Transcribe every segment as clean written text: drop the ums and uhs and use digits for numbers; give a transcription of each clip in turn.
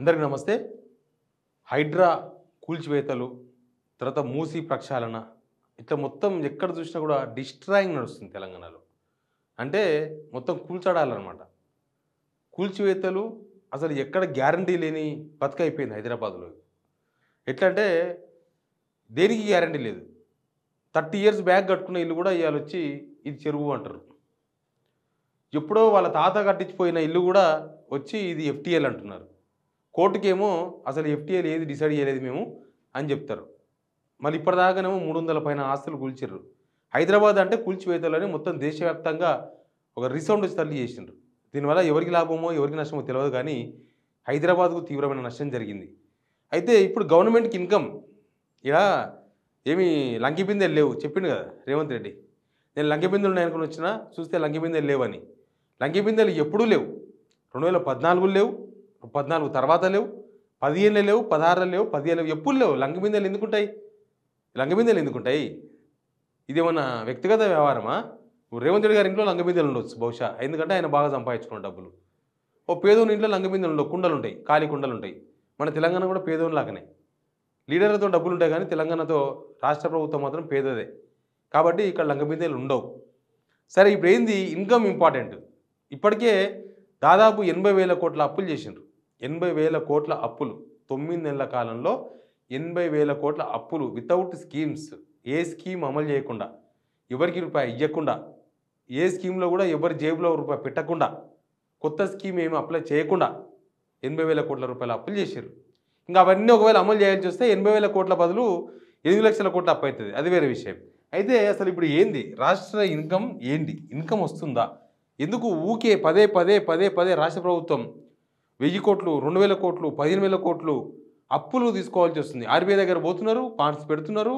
అందరికీ నమస్తే. హైడ్రా కూల్చివేతలు, తర్వాత మూసీ ప్రక్షాళన ఇట్లా మొత్తం ఎక్కడ చూసినా కూడా డిస్ట్రాయింగ్ నడుస్తుంది తెలంగాణలో. అంటే మొత్తం కూల్చడాలన్నమాట. కూల్చివేతలు అసలు ఎక్కడ గ్యారంటీ లేని బతుకైపోయింది హైదరాబాద్లో. ఎట్లా అంటే దేనికి గ్యారంటీ లేదు. 30 years బ్యాక్ కట్టుకున్న ఇల్లు కూడా ఇవాళ వచ్చి ఇది చెరువు అంటారు. ఎప్పుడో వాళ్ళ తాత కట్టించిపోయిన ఇల్లు కూడా వచ్చి ఇది ఎఫ్టీఎల్ అంటున్నారు. కోర్టుకేమో అసలు ఎఫ్టీఎల్ ఏది డిసైడ్ చేయలేదు మేము అని చెప్తారు. మళ్ళీ ఇప్పటిదాకానేమో 300 పైన ఆస్తులు కూల్చిర్రు. హైదరాబాద్ అంటే కూల్చివేతలని మొత్తం దేశవ్యాప్తంగా ఒక రీసౌండ్ వచ్చి తల్లి చేసిండ్రు. దీనివల్ల ఎవరికి లాభమో ఎవరికి నష్టమో తెలియదు, కానీ హైదరాబాద్కు తీవ్రమైన నష్టం జరిగింది. అయితే ఇప్పుడు గవర్నమెంట్కి ఇన్కమ్ ఇక ఏమి లంకి బిందెలు లేవు చెప్పిండు కదా రేవంత్ రెడ్డి. నేను లంకి బిందెలు ఉన్నాయనుకుని వచ్చినా చూస్తే లంకి బిందెలు లేవని. లంకి బిందెలు ఎప్పుడూ లేవు. 2014 లేవు, 14 తర్వాత లేవు, 15 లేవు, 16 లేవు, 17 లేవు, ఎప్పుడు లేవు. లంకి బిందెలు ఎందుకుంటాయి? లంకి బిందెలు ఎందుకుంటాయి? ఇదేమన్నా వ్యక్తిగత వ్యవహారమా? రేవంత్ రెడ్డి గారి ఇంట్లో లంకి బిందెలు ఉండొచ్చు బహుశా, ఎందుకంటే ఆయన బాగా సంపాదించుకున్న డబ్బులు. ఓ పేదోని ఇంట్లో లంకి బిందెలు ఉండవు, కుండలు ఉంటాయి, ఖాళీ కుండలు ఉంటాయి. మన తెలంగాణ కూడా పేదోని లాగానే. లీడర్లతో డబ్బులు ఉంటాయి, కానీ తెలంగాణతో రాష్ట్ర ప్రభుత్వం మాత్రం పేదదే. కాబట్టి ఇక్కడ లంక బిందెలు ఉండవు. సరే, ఇప్పుడు ఏంది ఇన్కమ్ ఇంపార్టెంట్. ఇప్పటికే దాదాపు 80,000 కోట్ల అప్పులు చేసిండ్రు. 80,000 కోట్ల అప్పులు 9 నెలల కాలంలో. 80,000 కోట్ల అప్పులు వితౌట్ స్కీమ్స్. ఏ స్కీమ్ అమలు చేయకుండా, ఎవరికి రూపాయి ఇవ్వకుండా, ఏ స్కీమ్లో కూడా ఎవరి జేబులో రూపాయి పెట్టకుండా, కొత్త స్కీమ్ ఏమి అప్లై చేయకుండా 80,000 కోట్ల రూపాయల అప్పులు చేశారు. ఇంకా అవన్నీ ఒకవేళ అమలు చేయాల్సి వస్తే 80,000 కోట్ల బదులు 8 లక్షల కోట్ల అప్పు అవుతుంది. అది వేరే విషయం. అయితే అసలు ఇప్పుడు ఏంది రాష్ట్ర ఇన్కమ్? ఏంటి ఇన్కమ్ వస్తుందా? ఎందుకు ఊకే పదే పదే పదే పదే రాష్ట్ర ప్రభుత్వం 1000 కోట్లు, 2000 కోట్లు, 15,000 కోట్లు అప్పులు తీసుకోవాల్సి వస్తుంది? ఆర్బీఐ దగ్గర పోతున్నారు, పార్ట్స్ పెడుతున్నారు,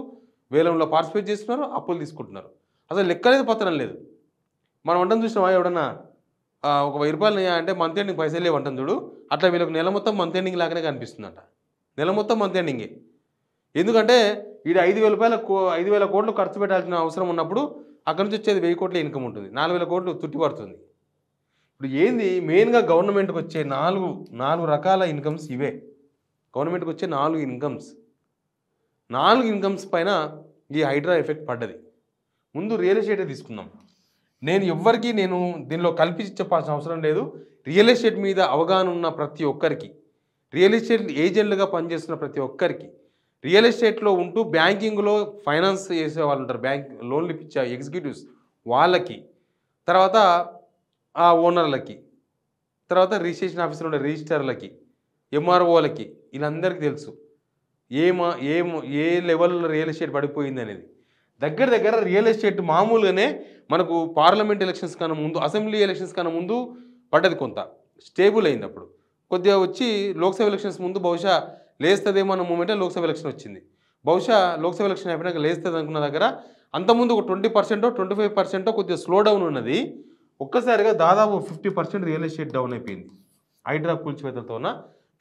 వేలంలో పార్టిసిపేట్ చేస్తున్నారు, అప్పులు తీసుకుంటున్నారు. అసలు లెక్కలేదు, పత్రం లేదు. మనం వంటను చూసినామా? ఎవడన్నా ఒక 1000 రూపాయలు అంటే మంత్ ఎండింగ్ పైసలు లేవు అంటాను చూడు, అట్లా వీళ్ళకి నెల మొత్తం మంత్ ఎండింగ్ లాగానే కనిపిస్తుందంట. నెల మొత్తం మంత్ ఎండింగే. ఎందుకంటే వీడు 5,000 కోట్లు ఖర్చు పెట్టాల్సిన అవసరం ఉన్నప్పుడు అక్కడి నుంచి వచ్చేది 1000 కోట్ల ఇన్కమ్ ఉంటుంది, 4,000 కోట్లు తుట్టి పడుతుంది. ఇప్పుడు ఏంది మెయిన్గా గవర్నమెంట్కి వచ్చే నాలుగు రకాల ఇన్కమ్స్ ఇవే. గవర్నమెంట్కి వచ్చే 4 ఇన్కమ్స్. 4 ఇన్కమ్స్ పైన ఈ హైడ్రా ఎఫెక్ట్ పడ్డది. ముందు రియల్ ఎస్టేటే తీసుకుందాం. నేను దీనిలో కల్పించి చెప్పాల్సిన అవసరం లేదు. రియల్ ఎస్టేట్ మీద అవగాహన ఉన్న ప్రతి ఒక్కరికి, రియల్ ఎస్టేట్ ఏజెంట్లుగా పనిచేస్తున్న ప్రతి ఒక్కరికి, రియల్ ఎస్టేట్లో ఉంటూ బ్యాంకింగ్లో ఫైనాన్స్ చేసే వాళ్ళు ఉంటారు, బ్యాంక్ లోన్లు ఇప్పించే ఎగ్జిక్యూటివ్స్ వాళ్ళకి, తర్వాత ఆ ఓనర్లకి, తర్వాత రిజిస్ట్రేషన్ ఆఫీసులో ఉండే రిజిస్టర్లకి, ఎంఆర్ఓలకి, వీళ్ళందరికీ తెలుసు ఏ లెవెల్లో రియల్ ఎస్టేట్ పడిపోయింది అనేది. దగ్గర రియల్ ఎస్టేట్ మామూలుగానే మనకు పార్లమెంట్ ఎలక్షన్స్ కన్నా ముందు, అసెంబ్లీ ఎలక్షన్స్ కన్నా ముందు పడ్డది, కొంత స్టేబుల్ అయింది. అప్పుడు కొద్దిగా వచ్చి లోక్సభ ఎలక్షన్స్ ముందు బహుశా లేస్తుందేమో అన్న మూమెంటే లోక్సభ ఎలక్షన్ వచ్చింది. బహుశా లోక్సభ ఎలక్షన్ అయిపోయినాక లేస్తుంది అనుకున్న దగ్గర అంతకుముందు ఒక 20%, 25% కొద్దిగా స్లో డౌన్ ఉన్నది. ఒక్కసారిగా దాదాపు 50% రియల్ ఎస్టేట్ డౌన్ అయిపోయింది. హైడ్రా కూల్చివేతలతోన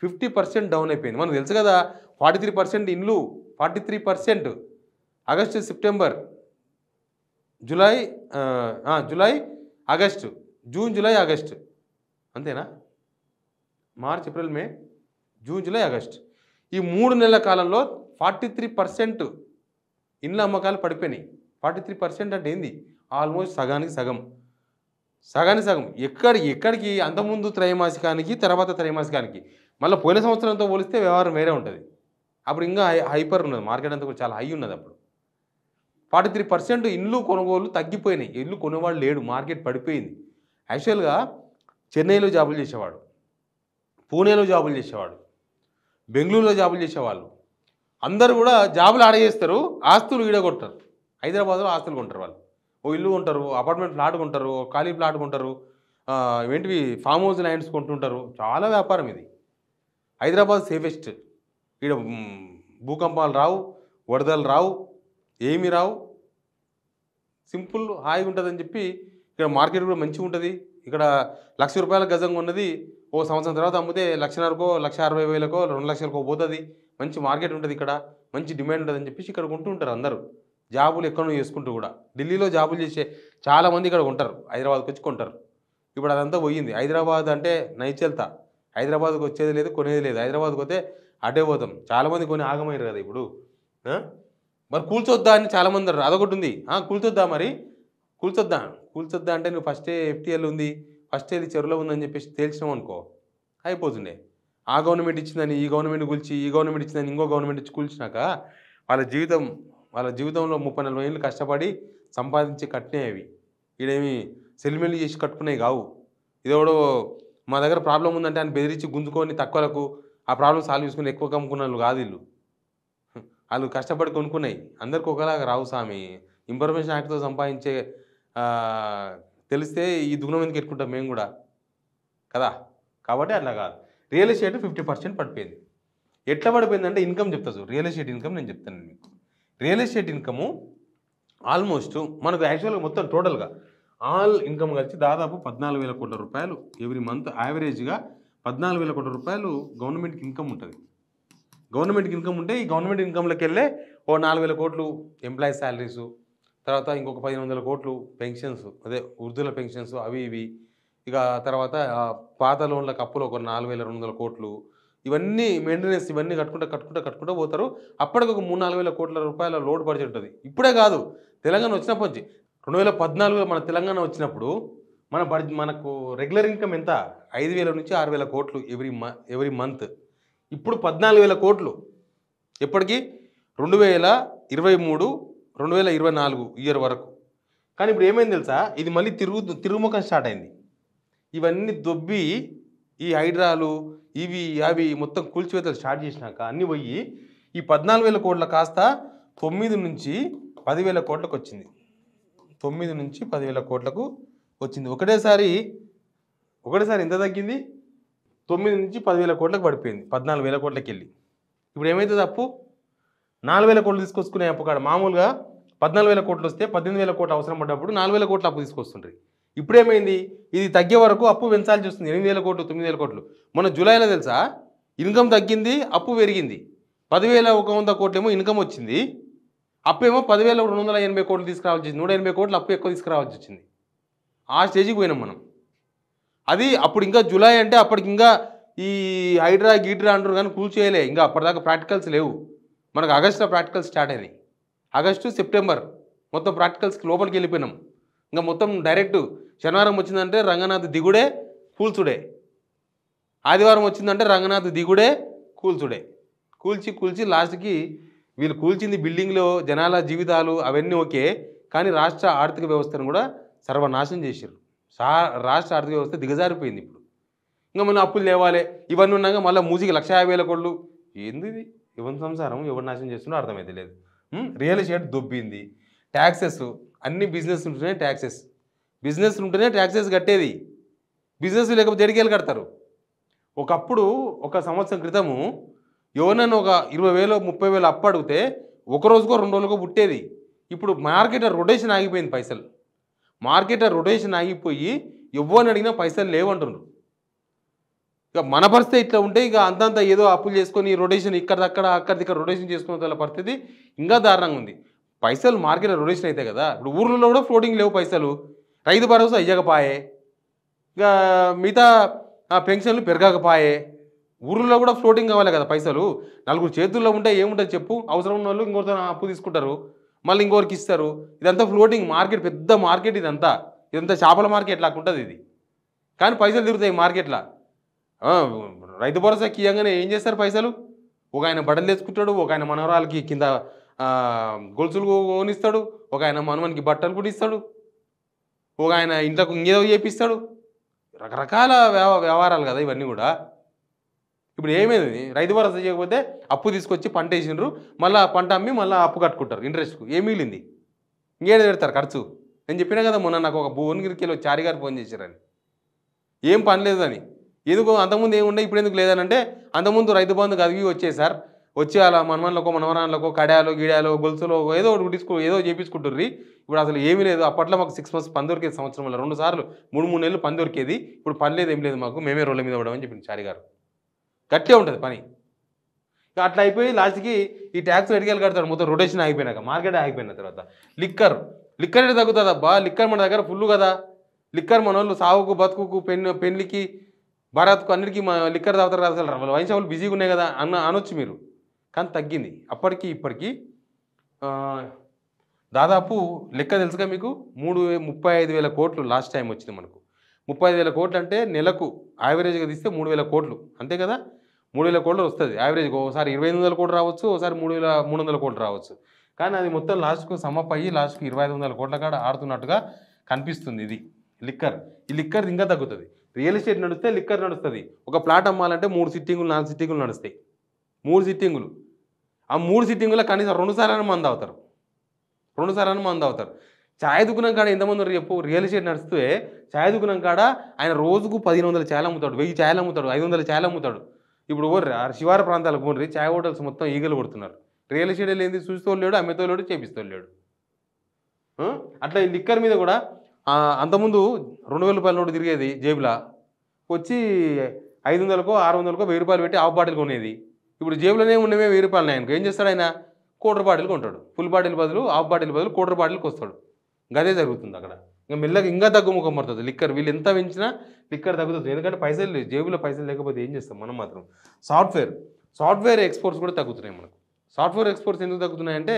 50% డౌన్ అయిపోయింది. మనకు తెలుసు కదా, 43% ఇండ్లు, 43% August, September, July, August, June, July, August, అంతేనా? మార్చ్, ఏప్రిల్, మే, జూన్, జూలై, ఆగస్టు, ఈ 3 నెలల కాలంలో 43% ఇండ్ల అమ్మకాలు పడిపోయినాయి. 43% అంటే ఏంది? ఆల్మోస్ట్ సగానికి సగం. ఎక్కడికి అంతకుముందు త్రైమాసికానికి, తర్వాత త్రైమాసికానికి, మళ్ళీ పోయిన సంవత్సరంతో పోలిస్తే వ్యవహారం వేరే ఉంటుంది. అప్పుడు ఇంకా హైపర్ ఉన్నది, మార్కెట్ అంతా కూడా చాలా హై ఉన్నది. అప్పుడు 43% ఇండ్లు కొనుగోలు తగ్గిపోయినాయి. ఇల్లు కొనేవాళ్ళు లేడు, మార్కెట్ పడిపోయింది. యాక్చువల్గా చెన్నైలో జాబులు చేసేవాడు, పూణేలో జాబులు చేసేవాడు, బెంగళూరులో జాబులు చేసేవాళ్ళు అందరూ కూడా జాబులు ఆడేస్తారు, ఆస్తులు ఈడగొట్టారు. హైదరాబాద్లో ఆస్తులు కొంటారు వాళ్ళు. ఓ ఇల్లు కొంటారు, అపార్ట్మెంట్ ప్లాట్ కొంటారు, ఖాళీ ప్లాట్ కొంటారు, ఏంటివి ఫామ్ హౌస్ ల్యాండ్స్ కొంటుంటారు. చాలా వ్యాపారం ఇది. హైదరాబాద్ సేఫెస్ట్. ఈడ భూకంపాలు రావు, వరదలు రావు, ఏమీ రావు, సింపుల్ హాయిగా ఉంటుందని చెప్పి ఇక్కడ మార్కెట్ కూడా మంచిగా ఉంటుంది. ఇక్కడ ₹1,00,000 గజంగా ఉన్నది ఓ సంవత్సరం తర్వాత అమ్మితే 1,50,000కో, 1,60,000కో, 2,00,000కో పోతుంది. మంచి మార్కెట్ ఉంటుంది, ఇక్కడ మంచి డిమాండ్ ఉంటుంది అని చెప్పేసి ఇక్కడ కొంటుంటారు అందరూ. జాబులు ఎక్కడో చేసుకుంటూ కూడా ఢిల్లీలో జాబులు చేసే చాలామంది ఇక్కడ ఉంటారు, హైదరాబాద్కి వచ్చి కొంటారు. ఇప్పుడు అదంతా పోయింది. హైదరాబాద్ అంటే నైచెల్తా, హైదరాబాద్కి వచ్చేది లేదు, కొనేది లేదు. హైదరాబాద్కి పోతే అటే పోతాం. చాలామంది కొని ఆగమయ్యారు కదా ఇప్పుడు. మరి కూల్చొద్దా అని చాలామంది అన్నారు. అదొకటి ఉంది. కూల్చొద్దా మరి? కూల్చొద్దా? కూల్చొద్దా అంటే నువ్వు ఫస్టే ఎఫ్టీఎల్ ఉంది, ఫస్టే ఇది చెరువులో ఉందని చెప్పేసి తేల్చినావు అనుకో అయిపోతుండే. ఆ గవర్నమెంట్ ఇచ్చిందని ఈ గవర్నమెంట్ కూల్చి, ఈ గవర్నమెంట్ ఇచ్చిందని ఇంకో గవర్నమెంట్ ఇచ్చి కూల్చినాక వాళ్ళ జీవితంలో 30-40 ఏళ్ళు కష్టపడి సంపాదించి కట్టినవి అవి. ఈడేమి సెటిల్మెంట్ చేసి కట్టుకునేవి కావు. ఇదెవడో మా దగ్గర ప్రాబ్లం ఉందంటే ఆయన బెదిరించి గుంజుకొని తక్కువలకు ఆ ప్రాబ్లం సాల్వ్ చేసుకుని ఎక్కువ కమ్ముకున్న వాళ్ళు కాదు వీళ్ళు. వాళ్ళు కష్టపడి కొనుక్కున్నాయి. అందరికి ఒకలాగా రావు స్వామి. ఇన్ఫర్మేషన్ యాక్ట్‌తో సంపాదించే తెలిస్తే ఈ దుగుణం ఎందుకు ఎట్టుకుంటాం మేము కూడా కదా. కాబట్టి అట్లా కాదు. రియల్ ఎస్టేట్ 50% పడిపోయింది. ఎట్లా పడిపోయిందంటే ఇన్కమ్ చెప్తా చూడు. రియల్ ఎస్టేట్ ఇన్కమ్ నేను చెప్తాను మీకు. రియల్ ఎస్టేట్ ఇన్కము ఆల్మోస్ట్ మనకు యాక్చువల్గా మొత్తం టోటల్గా ఆల్ ఇన్కమ్ కలిసి దాదాపు 14,000 కోట్ల రూపాయలు ఎవ్రీ మంత్ యావరేజ్గా 14,000 కోట్ల రూపాయలు గవర్నమెంట్కి ఇన్కమ్ ఉంటుంది. గవర్నమెంట్కి ఇన్కమ్ ఉంటే ఈ గవర్నమెంట్ ఇన్కమ్లోకి వెళ్ళే ఓ 4,000 కోట్లు ఎంప్లాయీస్ శాలరీసు, తర్వాత ఇంకొక 1,500 కోట్లు పెన్షన్స్, అదే వృద్ధుల పెన్షన్స్ అవి ఇవి. ఇక తర్వాత పాత లోన్లకు అప్పులు ఒక 4,200 కోట్లు. ఇవన్నీ మెయింటెనెన్స్ ఇవన్నీ కట్టుకుంటూ పోతారు. అప్పటికి ఒక 3-4 వేల కోట్ల రూపాయల లోడ్ బడ్జెట్ ఉంటుంది. ఇప్పుడే కాదు, తెలంగాణ వచ్చినప్పటి నుంచి 2014లో మన తెలంగాణ వచ్చినప్పుడు మనకు రెగ్యులర్ ఇన్కమ్ ఎంత? 5,000 నుంచి 6,000 కోట్లు ఎవ్రీ మంత్. ఇప్పుడు 14,000 కోట్లు. ఎప్పటికీ 2023, 2024 ఇయర్ వరకు. కానీ ఇప్పుడు ఏమైంది తెలుసా? ఇది మళ్ళీ తిరుగుముఖం స్టార్ట్ అయింది. ఇవన్నీ దొబ్బి ఈ హైడ్రాలు ఇవి అవి మొత్తం కూల్చివేతలు స్టార్ట్ చేసినాక అన్నీ పోయి ఈ 14,000 కోట్ల కాస్త 9 నుంచి 10,000 కోట్లకు వచ్చింది. 9 నుంచి 10,000 కోట్లకు వచ్చింది. ఒకటేసారి ఎంత తగ్గింది? 9 నుంచి 10,000 కోట్లకు పడిపోయింది. 14,000 కోట్లకి వెళ్ళి ఇప్పుడు ఏమవుతుంది? అప్పు 4,000 కోట్లు తీసుకొచ్చుకునే అప్పు కాడ మామూలుగా 14,000 కోట్లు వస్తే 18,000 కోట్లు అవసరం పడ్డప్పుడు 4,000 కోట్లు అప్పు తీసుకొస్తుంటారు. ఇప్పుడేమైంది? ఇది తగ్గే వరకు అప్పు పెంచాల్సి వస్తుంది. 8,000 కోట్లు, 9,000 కోట్లు. మొన్న జూలైలో తెలుసా ఇన్కమ్ తగ్గింది, అప్పు పెరిగింది. 10,100 కోట్లేమో ఇన్కమ్ వచ్చింది, అప్పు ఏమో 10,280 కోట్లు తీసుకురావాల్సి వచ్చింది. 180 కోట్లు అప్పు ఎక్కువ తీసుకురావాల్సి వచ్చింది. ఆ స్టేజ్కి పోయినాం మనం. అది అప్పుడు ఇంకా జూలై అంటే అప్పటికి ఇంకా ఈ హైడ్రా గీడ్రా అంటారు కానీ కూల్చేయలే. ఇంకా అప్పటిదాకా ప్రాక్టికల్స్ లేవు. మనకు ఆగస్టులో ప్రాక్టికల్స్ స్టార్ట్ అయినాయి. ఆగస్టు, సెప్టెంబర్ మొత్తం ప్రాక్టికల్స్కి లోపలికి వెళ్ళిపోయినాం. ఇంకా మొత్తం డైరెక్ట్ శనివారం వచ్చిందంటే రంగనాథ్ దిగుడే కూల్చుడే, ఆదివారం వచ్చిందంటే రంగనాథ్ దిగుడే కూల్చుడే. కూల్చి లాస్ట్కి వీళ్ళు కూల్చింది బిల్డింగ్లో జనాల జీవితాలు అవన్నీ ఓకే, కానీ రాష్ట్ర ఆర్థిక వ్యవస్థను కూడా సర్వనాశనం చేశారు. రాష్ట్ర ఆర్థిక వ్యవస్థ దిగజారిపోయింది. ఇప్పుడు ఇంకా మనం అప్పులు లేవాలి ఇవన్నీ ఉన్నాక మళ్ళీ మూసికి 150,000 కోట్లు. ఏంది ఇది? ఎవరి సంసారం ఎవరు నాశనం చేస్తుందో అర్థమైతే లేదు. రియల్ ఎస్టేట్ దొబ్బింది. ట్యాక్సెస్ అన్ని బిజినెస్ ఉంటేనే ట్యాక్సెస్ కట్టేది. బిజినెస్ లేకపోతే ఎడికేలు కడతారు. ఒకప్పుడు ఒక సంవత్సరం క్రితము ఎవరినైనా ఒక 20,000 30,000 అప్పు అడిగితే ఒక రోజుకో 2 రోజులకో పుట్టేది. ఇప్పుడు మార్కెట్ రొటేషన్ ఆగిపోయింది. పైసలు మార్కెట్ రొటేషన్ ఆగిపోయి ఎవరిని అడిగినా పైసలు లేవంటున్నారు. ఇక మన పరిస్థితి ఇట్లా ఉంటే ఇక అంతంత ఏదో అప్పులు చేసుకొని రొటేషన్ అక్కడిక్కడ రొటేషన్ చేసుకునే వాళ్ళ పరిస్థితి ఇంకా దారుణంగా ఉంది. పైసలు మార్కెట్ రొటేషన్ అయితే కదా. ఇప్పుడు ఊర్లలో కూడా ఫ్లోటింగ్ లేవు పైసలు. రైతు భరోసా ఇయ్యకపాయే, ఇక మిగతా పెన్షన్లు పెరగకపాయే. ఊర్లో కూడా ఫ్లోటింగ్ కావాలి కదా పైసలు. నలుగురు చేతుల్లో ఉంటే ఏముంటుంది చెప్పు? అవసరం ఉన్న వాళ్ళు ఇంకోరితో అప్పు తీసుకుంటారు, మళ్ళీ ఇంకోరికి ఇస్తారు. ఇదంతా ఫ్లోటింగ్ మార్కెట్, పెద్ద మార్కెట్ ఇదంతా చేపల మార్కెట్ లాగా ఉంటుంది ఇది. కానీ పైసలు తిరుగుతాయి మార్కెట్లో. రైతు భరోసాకి ఇవ్వగానే ఏం చేస్తారు పైసలు? ఒక ఆయన బట్టలు తెచ్చుకుంటాడు, ఒక ఆయన మనవరాలకి కింద గొలుసులు కొనిస్తాడు, ఒక ఆయన మనవనికి బట్టలు కూడా ఇస్తాడు, ఒక ఆయన ఇంట్లోకి ఇంకేదో చేపిస్తాడు. రకరకాల వ్యవహారాలు కదా ఇవన్నీ కూడా. ఇప్పుడు ఏమైంది? రైతు భరోసా చేయకపోతే అప్పు తీసుకొచ్చి పంట వేసినారు, మళ్ళీ పంట అమ్మి మళ్ళీ అప్పు కట్టుకుంటారు ఇంట్రెస్ట్కు. ఏం మిగిలింది? ఇంకేదో పెడతారు ఖర్చు. నేను చెప్పినా కదా మొన్న నాకు ఒక భువనగిరికి వెళ్ళి చారి గారు ఫోన్ చేశారని, ఏం పని లేదని. ఎందుకు అంతకుముందు ఏముండే ఇప్పుడు ఎందుకు లేదని అంటే, అంతకుముందు రైతు బంధు కదివి వచ్చేసారు, వచ్చి అలా మనమన్లకో మనవరాన్లకో కడాలో గిడాలో గొలుసులో ఏదో ఏదో చేయించుకుంటుర్రి. ఇప్పుడు అసలు ఏమీ లేదు. అప్పట్లో మాకు 6 months పని దొరికేది, సంవత్సరంలో 2 సార్లు 3 నెలలు పని దొరికేది. ఇప్పుడు పని లేదు ఏం లేదు మాకు, మేమే రోడ్ల మీద పడమని చెప్పింది చారి గారు. గట్టిగా ఉంటుంది పని. అట్లా అయిపోయి లాస్ట్కి ఈ ట్యాక్స్ ఎడికేలు కడతాడు. మొత్తం రొటేషన్ ఆగిపోయినాక మార్కెట్ ఆగిపోయిన తర్వాత లిక్కర్ అంటే తగ్గుతుంది అబ్బా. లిక్కర్ మన దగ్గర ఫుల్ కదా. లిక్కర్ మన వాళ్ళు సాగుకు బతుకుకు పెళ్ళికి భారత్కు అన్నిటికీ లిక్కర్ తాగుతారు కదా, అసలు వైన్ షాపులు బిజీగా ఉన్నాయి కదా అనొచ్చు మీరు. కానీ తగ్గింది. అప్పటికి ఇప్పటికి దాదాపు లెక్క తెలుసుగా మీకు 35,000 కోట్లు లాస్ట్ టైం వచ్చింది మనకు. 35,000 కోట్లు అంటే నెలకు యావరేజ్గా తీస్తే 3,000 కోట్లు అంతే కదా. 3,000 కోట్లు వస్తుంది యావరేజ్గా. ఒకసారి 2,500 కోట్లు రావచ్చు, ఒకసారి 3,300 కోట్లు రావచ్చు. కానీ అది మొత్తం లాస్ట్కు సమప్ అయ్యి లాస్ట్కు 2,500 కోట్ల కాడ ఆడుతున్నట్టుగా కనిపిస్తుంది. ఇది లిక్కర్. ఈ లిక్కర్ ఇంకా తగ్గుతుంది. రియల్ ఎస్టేట్ నడిస్తే లిక్కర్ నడుస్తుంది. ఒక ప్లాట్ అమ్మాలంటే 3 సిట్టింగులు 4 సిట్టింగులు నడుస్తాయి. 3 సిట్టింగులు. ఆ 3 సిట్టింగులో కనీసం 2 సార్లు మంది అవుతారు. 2 సార్లు మంది అవుతారు. ఛాయ్ దుకాణం కాడ ఎంతమంది ఉన్నారు చెప్పు. రియల్ ఎస్టేట్ నడిస్తే ఛాయ్ దుకాణం కాడ ఆయన రోజుకు 1,500 ఛాయలు అమ్ముతాడు, 1000 ఛాయలు అమ్ముతాడు, 500 ఛాయలు అమ్ముతాడు. ఇప్పుడు శివారు ప్రాంతాలకు పోండి, ఛాయ్ హోటల్స్ మొత్తం ఈగలు కొడుతున్నారు. రియల్ ఎస్టేట్ ఏంది, చూస్తోలేడు, అమ్మేతోలేడు, చేపిస్తోలేడు. అట్లా ఈ లిక్కర్ మీద కూడా అంతకుముందు 2,000 రూపాయల నోటు తిరిగేది జేబులా, వచ్చి 500కో 600కో 1000 రూపాయలు పెట్టి హాఫ్ బాటిల్ కొనేది. ఇప్పుడు జేబులోనే ఉండేవే 1000 రూపాయలు. ఆయనకు ఏం చేస్తాడు, ఆయన క్వార్టర్ బాటిల్ కొంటాడు. ఫుల్ బాటిల్ బదులు హాఫ్ బాటిల్ బదులు క్వార్టర్ బాటిల్కి వస్తాడు. గదే జరుగుతుంది అక్కడ. ఇంకా మెల్లగా ఇంకా తగ్గుముఖం పడుతుంది లిక్కర్. వీళ్ళు ఎంత పెంచినా లిక్కర్ తగ్గుతుంది. ఎందుకంటే పైసలు లేవు, జేబులో పైసలు లేకపోతే ఏం చేస్తాం మనం మాత్రం. సాఫ్ట్వేర్ ఎక్స్పోర్ట్స్ కూడా తగ్గుతున్నాయి మనకు. సాఫ్ట్వేర్ ఎక్స్పోర్ట్స్ ఎందుకు తగ్గుతున్నాయంటే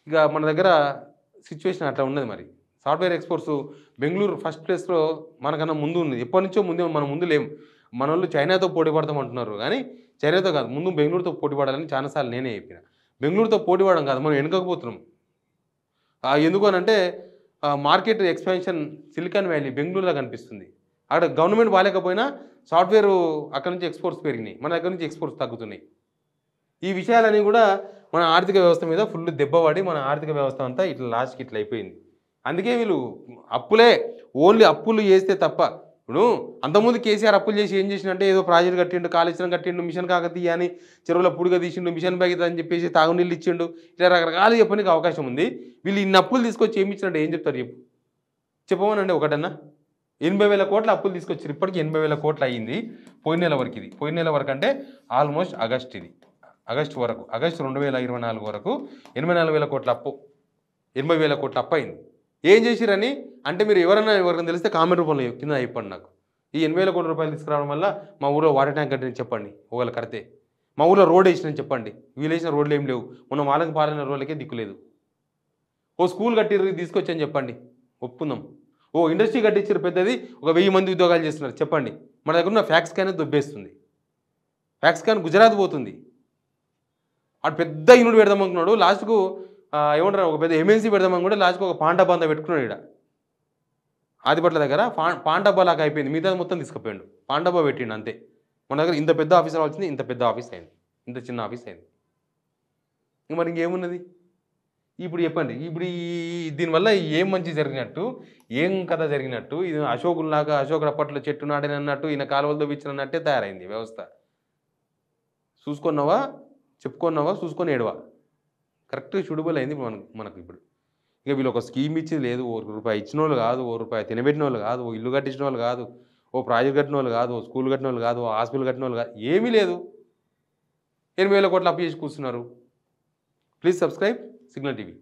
ఇక మన దగ్గర సిచ్యువేషన్ అట్లా ఉన్నది. మరి సాఫ్ట్వేర్ ఎక్స్పోర్ట్స్ బెంగళూరు ఫస్ట్ ప్లేస్లో మనకన్నా ముందు ఉంది. ఎప్పటి నుంచో ముందే మనం ముందు లేము. మన వాళ్ళు చైనాతో పోటీ పడతాం అంటున్నారు, కానీ చైనాతో కాదు, ముందు బెంగళూరుతో పోటీ పడాలని చాలాసార్లు నేనే చెప్పిన. బెంగళూరుతో పోటీ పడడం కాదు, మనం వెనుకపోతున్నాం. ఎందుకు అనంటే మార్కెట్ ఎక్స్పాన్షన్ సిలికాన్ వ్యాలీ బెంగళూరులో కనిపిస్తుంది. అక్కడ గవర్నమెంట్ బాగాలేకపోయినా సాఫ్ట్వేర్ అక్కడ నుంచి ఎక్స్పోర్ట్స్ పెరిగినాయి, మన దగ్గర నుంచి ఎక్స్పోర్ట్స్ తగ్గుతున్నాయి. ఈ విషయాలన్నీ కూడా మన ఆర్థిక వ్యవస్థ మీద ఫుల్ దెబ్బపడి మన ఆర్థిక వ్యవస్థ అంతా ఇట్లా లాస్ట్కి ఇట్లా అయిపోయింది. అందుకే వీళ్ళు ఓన్లీ అప్పులు చేస్తే తప్ప. ఇప్పుడు అంతకుముందు కేసీఆర్ అప్పులు చేసి ఏం చేసినంటే ఏదో ప్రాజెక్ట్ కట్టిండు, కాళేశ్వరం కట్టిండు, మిషన్ కాకతీయ అని చెరువుల పుడిగా తీసిండు, మిషన్ భగీరథ అని చెప్పేసి తాగునీళ్ళు ఇచ్చిండు, ఇట్లా రకరకాలు చెప్పడానికి అవకాశం ఉంది. వీళ్ళు ఇన్ని అప్పులు తీసుకొచ్చి ఏమి ఇచ్చినట్టు ఏం చెప్తారు చెప్పమనండి ఒకటన్నా. 80,000 కోట్ల అప్పులు తీసుకొచ్చారు. ఇప్పటికీ 80,000 కోట్లు అయ్యింది పోయిన నెల వరకు. ఇది పోయిన నెల వరకు అంటే ఆల్మోస్ట్ ఆగస్టు వరకు, ఆగస్టు 2024 వరకు 84,000 కోట్ల అప్పు, 80,000 కోట్ల అప్పు అయింది. ఏం చేసిరని అంటే మీరు ఎవరైనా తెలిస్తే కామెంట్ రూపంలో కింద చెప్పండి నాకు. ఈ 80,000 కోట్ల రూపాయలు తీసుకురావడం వల్ల మా ఊళ్ళో వాటర్ ట్యాంక్ కట్టిన చెప్పండి, ఒకవేళ కడితే. మా ఊళ్ళో రోడ్ వేసిన చెప్పండి, వీళ్ళు వేసిన రోడ్లు ఏం లేవు, మొన్న వాళ్ళకి పాలన రోడ్లకే దిక్కులేదు. ఓ స్కూల్ కట్టిరు తీసుకొచ్చని చెప్పండి, ఒప్పుకుందాం. ఓ ఇండస్ట్రీ కట్టించారు పెద్దది, ఒక 1000 మంది ఉద్యోగాలు చేస్తున్నారు చెప్పండి. మన దగ్గర ఉన్న ఫ్యాక్స్కాన్ దొబ్బేస్తుంది. ఫ్యాక్స్కాన్ గుజరాత్ పోతుంది. అటు పెద్ద యూనిట్ పెడదాం అనుకున్నాడు, లాస్ట్కు ఏమంటారు ఒక పెద్ద ఎంఎన్సీ పెడదామని కూడా లాస్ట్కు ఒక పాండా బంద పెట్టుకున్నాడు. ఇక్కడ ఆదిపట్ల దగ్గర పాండబ్బా లాగా అయిపోయింది. మిగతా మొత్తం తీసుకుపోయాడు, పాండబ్బా పెట్టిండు అంతే. మన దగ్గర ఇంత పెద్ద ఆఫీస్ రావాల్సింది ఇంత పెద్ద ఆఫీస్ అయింది, ఇంత చిన్న ఆఫీస్ అయింది. మరి ఇంకేమున్నది ఇప్పుడు చెప్పండి. ఇప్పుడు దీనివల్ల ఏం మంచి జరిగినట్టు, ఏం కథ జరిగినట్టు? ఇది అశోకుల్లాగా అశోక్ అప్పట్లో చెట్టు నాటినట్టు ఈయన కాలువలతో ఇచ్చినట్టే తయారైంది వ్యవస్థ. చూసుకున్నావా, చెప్పుకున్నావా, చూసుకొని ఏడవా, కరెక్ట్గా షూటబుల్ అయింది మనకు ఇప్పుడు. ఇక వీళ్ళు ఒక స్కీమ్ ఇచ్చింది లేదు, ఓ రూపాయి ఇచ్చిన వాళ్ళు కాదు, ఓ రూపాయి తినబెట్టిన వాళ్ళు కాదు, ఓ ఇల్లు కట్టించిన వాళ్ళు కాదు, ఓ ప్రాజెక్ట్ కట్టిన వాళ్ళు కాదు, ఓ స్కూల్ కట్టిన వాళ్ళు కాదు, ఓ హాస్పిటల్ కట్టిన వాళ్ళు కాదు, ఏమీ లేదు. 80,000 కోట్లు అప్పు చేసి కూర్చున్నారు. Please subscribe signal TV.